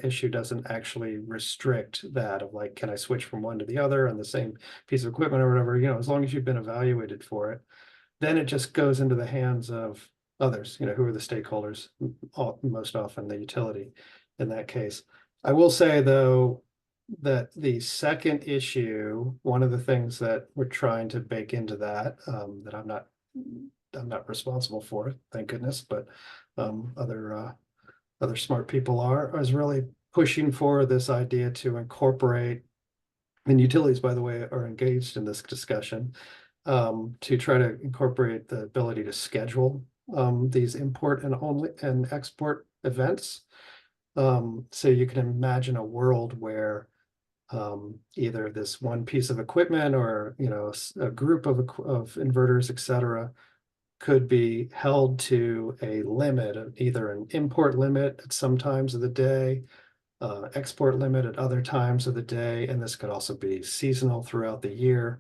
issue doesn't actually restrict that, of like, can I switch from one to the other on the same piece of equipment or whatever, as long as you've been evaluated for it. Then it just goes into the hands of others, who are the stakeholders, most often the utility in that case. I will say, though, that the second issue, one of the things that we're trying to bake into that, that I'm not responsible for, thank goodness, but other smart people is really pushing for this idea to incorporate, and utilities, by the way, are engaged in this discussion, to try to incorporate the ability to schedule these import and export events. So you can imagine a world where either this one piece of equipment or a group of inverters, etc., could be held to a limit of either an import limit at some times of the day, export limit at other times of the day, and this could also be seasonal throughout the year.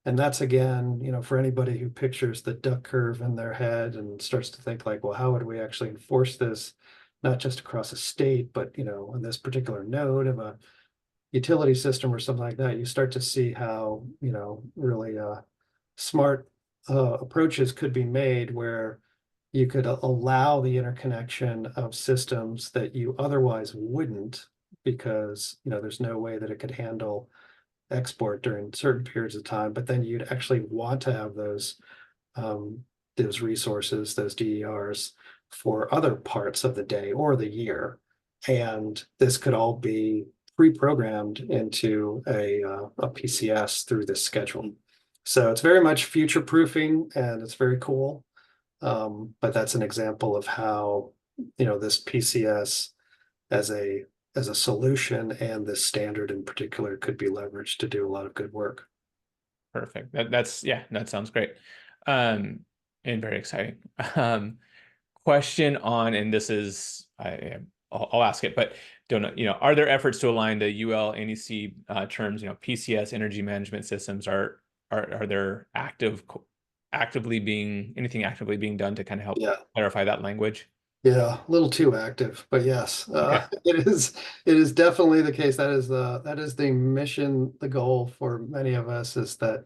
And that's, again, for anybody who pictures the duck curve in their head and starts to think like, well, how would we actually enforce this, not just across a state, but on this particular node of a utility system or something like that, you start to see how really smart approaches could be made, where you could allow the interconnection of systems that you otherwise wouldn't, because there's no way that it could handle export during certain periods of time, but then you'd actually want to have those resources, those DERs, for other parts of the day or the year. And this could all be pre-programmed into a PCS through this schedule. So it's very much future proofing, and it's very cool. But that's an example of how, this PCS as a solution, and this standard in particular, could be leveraged to do a lot of good work. Perfect. That sounds great. And very exciting. Question on, and this is, I'll ask it, but don't know, are there efforts to align the UL NEC terms, PCS energy management systems, are there actively being done to kind of help Yeah. clarify that language? Yeah, a little too active, but yes, Okay. it is definitely the case. That is the mission, the goal for many of us, is that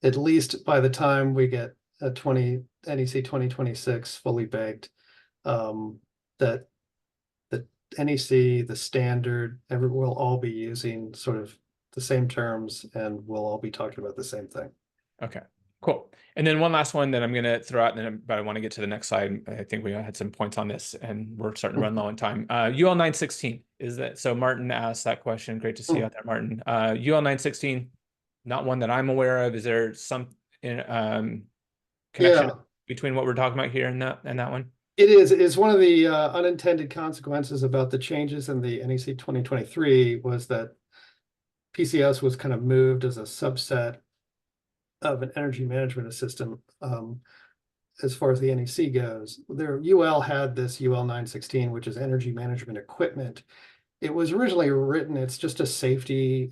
at least by the time we get a NEC 2026 fully baked, that the NEC, the standard, we'll all be using sort of the same terms, and we'll all be talking about the same thing. Okay, cool. And then one last one that I'm going to throw out, but I want to get to the next slide. I think we had some points on this, and we're starting to run low on time. UL 916, is that, so Martin asked that question. Great to see you out there, Martin. UL 916, not one that I'm aware of. Is there some connection between what we're talking about here and that one? It is. It's one of the unintended consequences about the changes in the NEC 2023, was that PCS was kind of moved as a subset of an energy management system. As far as the NEC goes, their UL had this UL 916, which is energy management equipment. It was originally written, it's just a safety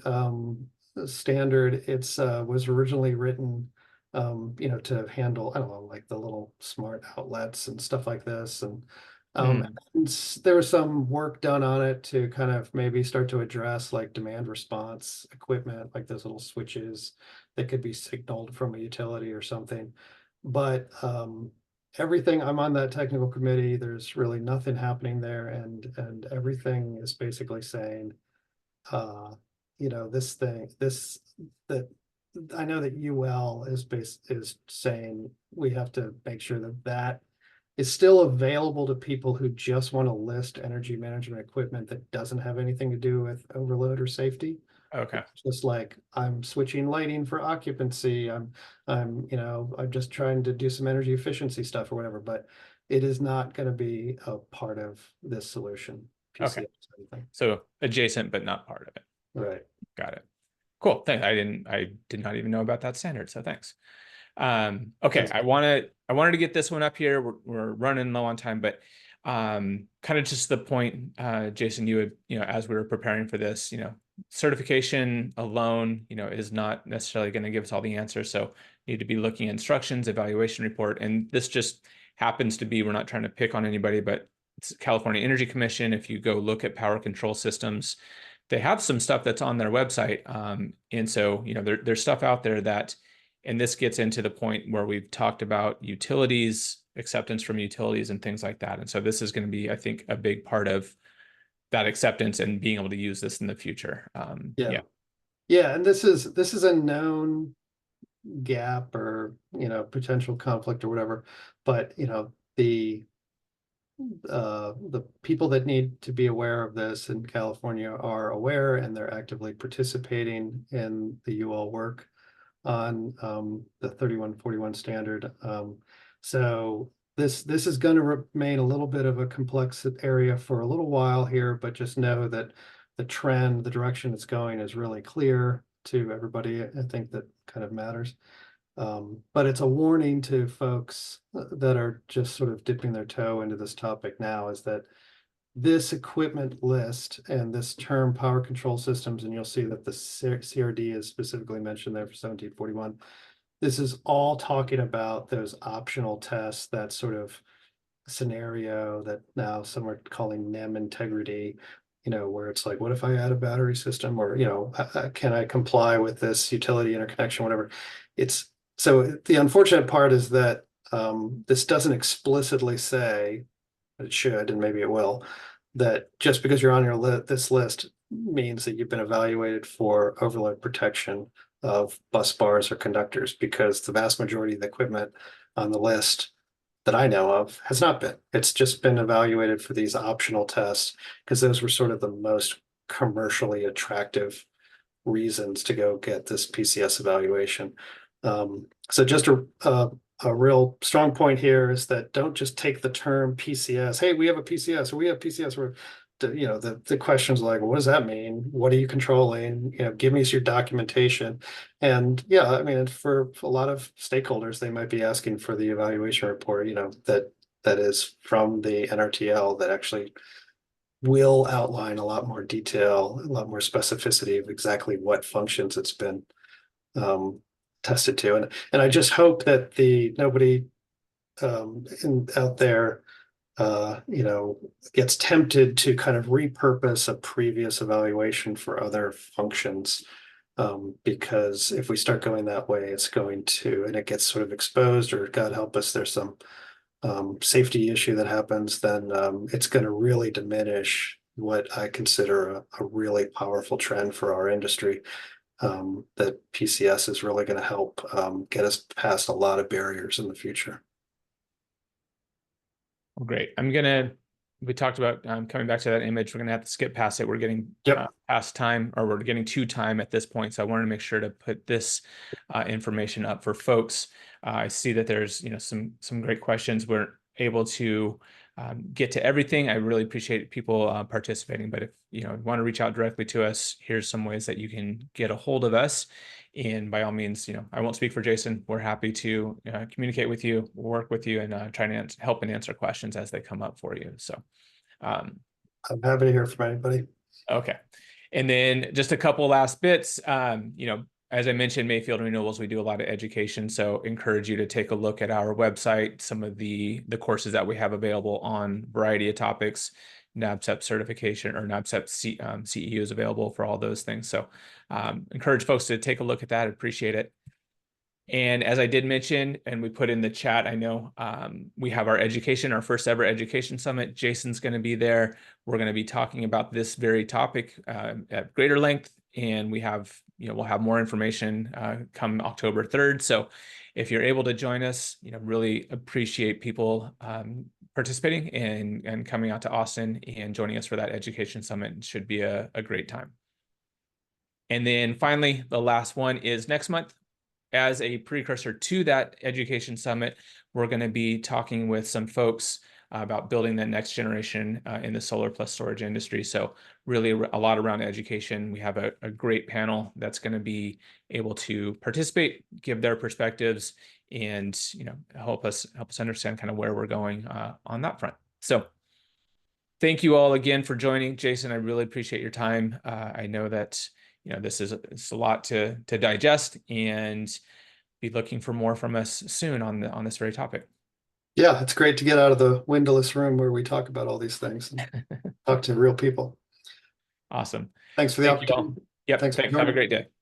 standard. It's was originally written, to handle, I don't know, like the little smart outlets and stuff like this. And there was some work done on it to kind of maybe start to address like demand response equipment, like those little switches that could be signaled from a utility or something. But everything, I'm on that technical committee, there's really nothing happening there, and everything is basically saying, that I know that UL is saying we have to make sure that that is still available to people who just want to list energy management equipment that doesn't have anything to do with overload or safety. Okay. It's just like, I'm switching lighting for occupancy. I'm just trying to do some energy efficiency stuff or whatever, but it is not going to be a part of this solution. Okay. PCS or anything. So adjacent, but not part of it. Right. Got it. Cool. Thanks. I did not even know about that standard. So thanks. Okay. I wanted to get this one up here. We're running low on time, but kind of just the point, Jason, you had, as we were preparing for this, certification alone, is not necessarily going to give us all the answers. So you need to be looking at instructions, evaluation report, and this just happens to be, we're not trying to pick on anybody, but it's California Energy Commission. If you go look at power control systems, they have some stuff that's on their website. And so, there's stuff out there that, and this gets into the point where we've talked about utilities, acceptance from utilities and things like that. And so this is going to be, I think, a big part of that acceptance and being able to use this in the future. Yeah. And this is a known gap or, potential conflict or whatever, but, the people that need to be aware of this in California are aware, and they're actively participating in the UL work on the 3141 standard. So this is going to remain a little bit of a complex area for a little while here, but just know that the trend, the direction it's going is really clear to everybody. I think that kind of matters. But it's a warning to folks that are just sort of dipping their toe into this topic now, is that this equipment list and this term power control systems, and you'll see that the CRD is specifically mentioned there for 1741. This is all talking about those optional tests, that sort of scenario that now some are calling NEM integrity, where it's like, what if I add a battery system, or, can I comply with this utility interconnection, whatever. So the unfortunate part is that this doesn't explicitly say, but it should, and maybe it will, that just because you're on this list means that you've been evaluated for overload protection of bus bars or conductors, because the vast majority of the equipment on the list that I know of has not been. It's just been evaluated for these optional tests, because those were sort of the most commercially attractive reasons to go get this PCS evaluation. So just a real strong point here is that don't just take the term PCS. Hey, we have a PCS, or we have PCS. The questions like, what does that mean? What are you controlling? Give me your documentation. And yeah, I mean, for a lot of stakeholders, they might be asking for the evaluation report, that is from the NRTL, that actually will outline a lot more detail, a lot more specificity of exactly what functions it's been tested to. And I just hope that nobody out there gets tempted to kind of repurpose a previous evaluation for other functions, because if we start going that way, it's going to, and it gets sort of exposed, or God help us, there's some safety issue that happens, then it's going to really diminish what I consider a really powerful trend for our industry. That PCS is really going to help get us past a lot of barriers in the future. Well, great. We talked about coming back to that image. We're going to have to skip past it. We're getting past time, or we're getting to time at this point. So I wanted to make sure to put this information up for folks. I see that there's, some great questions. We're able to get to everything. I really appreciate people participating, but if you want to reach out directly to us, here's some ways that you can get a hold of us. And by all means, I won't speak for Jason. We're happy to communicate with you, work with you, and try to help and answer questions as they come up for you. So I'm happy to hear from anybody. okay. And then just a couple last bits, as I mentioned, Mayfield Renewables, we do a lot of education. So encourage you to take a look at our website, some of the courses that we have available on a variety of topics. NABCEP certification or NABCEP CEU is available for all those things. So encourage folks to take a look at that. Appreciate it. And as I did mention, and we put in the chat, I know we have our first ever education summit. Jason's going to be there. We're going to be talking about this very topic at greater length. And we have, we'll have more information come October 3rd. So if you're able to join us, really appreciate people participating and coming out to Austin and joining us for that education summit. It should be a great time. And then finally, the last one is next month. As a precursor to that education summit, we're going to be talking with some folks about building the next generation in the solar plus storage industry. So really a lot around education. We have a great panel that's going to be able to participate, give their perspectives, and help us understand kind of where we're going on that front. So thank you all again for joining. Jason, I really appreciate your time. I know that this is it's a lot to digest, and be looking for more from us soon on this very topic. Yeah, it's great to get out of the windowless room where we talk about all these things and talk to real people. Awesome. Thanks for the opportunity. Yep. Thanks. Have a great day.